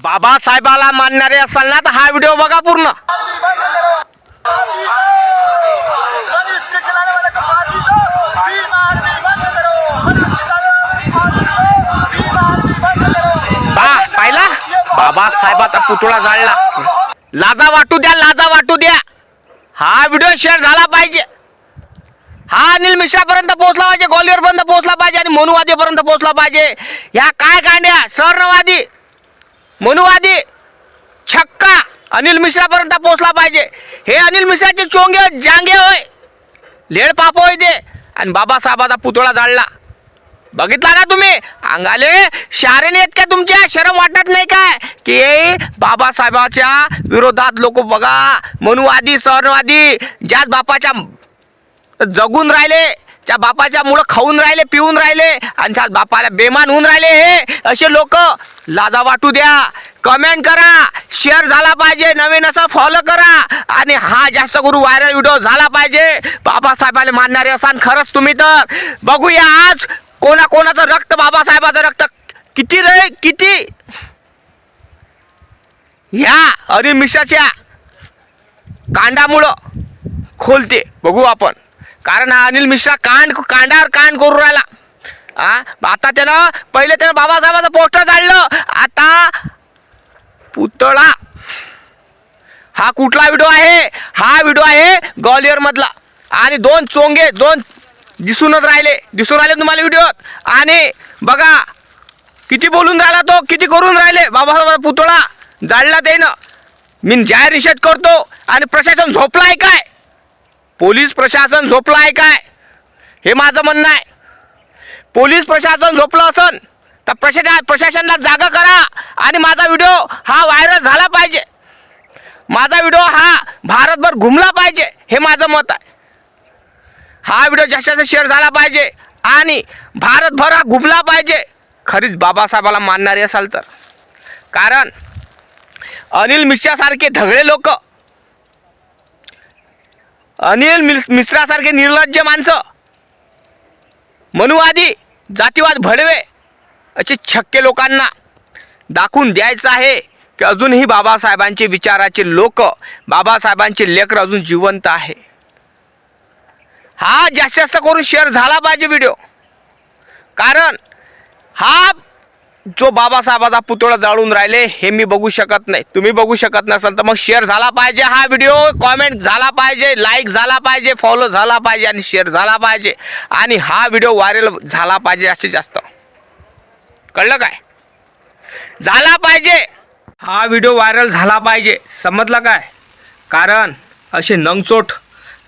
बाबासाहेबाला मानणारे असाल ना तर हा व्हिडिओ बघा पूर्ण। पाहिला बाबासाहेबाचा पुतळा जाळला। लाजा वाटू द्या, लाजा वाटू द्या। हा व्हिडिओ शेअर झाला पाहिजे। हा अनिल मिश्रापर्यंत पोहोचला पाहिजे, ग्वालियरपर्यंत पोहोचला पाहिजे आणि मनुवादीपर्यंत पोहोचला पाहिजे। या काय गांड्या सर्णवादी मनुवादी छक्का अनिल मिश्रापर्यंत पोहोचला पाहिजे। हे अनिल मिश्राचे चोंगे जांगे होय, लेड पाप होय ते। आणि बाबासाहेबाचा पुतळा जाळला, बघितला ना तुम्ही? अंगाले शारेने आहेत का तुमच्या? शरम वाटत नाही काय की बाबासाहेबाच्या विरोधात लोक बघा मनुवादी सर्णवादी ज्याच बापाच्या जगून राहिले, त्या बापाच्या मुळे खाऊन राहिले, पिऊन राहिले आणि त्या बापाला बेमान होऊन राहिले, हे असे लोक लाजा वाटू द्या। कमेंट करा, शेअर झाला पाहिजे, नवीन असं फॉलो करा आणि हा जास्त करून व्हायरल व्हिडिओ झाला पाहिजे। बाबासाहेबाला मानणारे असाल खरंच तुम्ही तर बघूया आज कोणाकोणाचं रक्त, बाबासाहेबाचं रक्त किती रे किती ह्या अनिल मिश्राच्या कांडामुळं खोलते बघू आपण। कारण हा अनिल मिश्रा कांडावर कांड करून राहिला। आता त्यानं पहिले त्यानं बाबासाहेबाचं पोस्टर जाळलं, आता पुतळा। हा कुठला व्हिडिओ आहे? हा व्हिडिओ आहे ग्वालियर मधला आणि दोन चोंगे दोन दिसून राहिले तुम्हाला व्हिडिओत। आणि बघा किती बोलून राहिला तो, किती करून राहिले। बाबासाहेबाचा पुतळा जाळला त्यानं, मी जाहीर निषेध करतो। आणि प्रशासन झोपला आहे काय? पोलीस प्रशासन झोपला आहे काय? हे माझं म्हणणं आहे। पोलीस प्रशासन झोपलं असन तर प्रशासनाला जागा करा आणि माझा व्हिडिओ हा व्हायरल झाला पाहिजे, माझा व्हिडिओ हा भारतभर घुमला पाहिजे, हे माझं मत आहे। हा व्हिडिओ जास्तीत शेअर झाला पाहिजे आणि भारतभर हा घुमला पाहिजे खरीच बाबासाहेबाला मानणारे असाल तर। कारण अनिल मिश्रासारखे धगळे लोक, अनिल मिश्रासारखे निर्लज्ज माणसं, मनुवादी जातीवाद भडवे असे छक्के लोकांना दाखवून द्यायचं आहे की अजूनही बाबासाहेबांचे विचाराचे लोक, बाबासाहेबांचे लेकर अजून जिवंत आहे। हा जास्त करून शेअर झाला पाहिजे व्हिडिओ। कारण हा जो बाबासाहेबाचा पुतळा जाळून राहिले हे मी बघू शकत नाही, तुम्ही बघू शकत नसाल तर मग शेअर झाला पाहिजे हा व्हिडिओ, कॉमेंट झाला पाहिजे, लाईक झाला पाहिजे, फॉलो झाला पाहिजे आणि शेअर झाला पाहिजे आणि हा व्हिडिओ व्हायरल झाला पाहिजे जास्तीत जास्त। कळलं काय? झाला पाहिजे, हा व्हिडिओ व्हायरल झाला पाहिजे, समजलं काय? कारण असे नंगचोट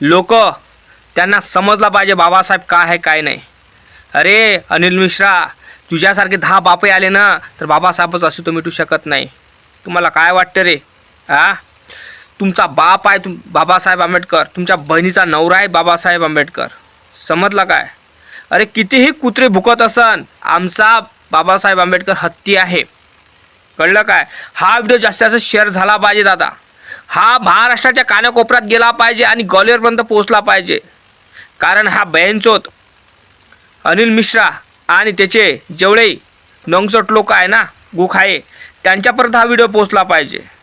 लोक त्यांना समजला पाहिजे बाबासाहेब काय आहे काय नाही। अरे अनिल मिश्रा, तुझ्यासारखे 10 बापे आले ना तर बाबासाहेबच अस्तित्व मिटू शकत नाही। तुम्हाला काय वाटतं रे? तुमचा बाप आहे बाबासाहेब आंबेडकर, तुमच्या बहिणीचा नवरा आहे बाबासाहेब आंबेडकर, समजलं काय? अरे कितीही कुत्रे भुकत असन, आमचा बाबासाहेब आंबेडकर हत्ती आहे, कळलं काय? हा व्हिडिओ जास्त शेअर झाला पाहिजे दादा, हा महाराष्ट्राच्या कानाकोपऱ्यात गेला पाहिजे आणि ग्वालियरपर्यंत पोहोचला पाहिजे। कारण हा बहनचोद अनिल मिश्रा आणि त्याचे जेवढे नंगचोट लोक आहे ना, गुखाये, त्यांच्यापर्यंत हा व्हिडिओ पोहोचला पाहिजे।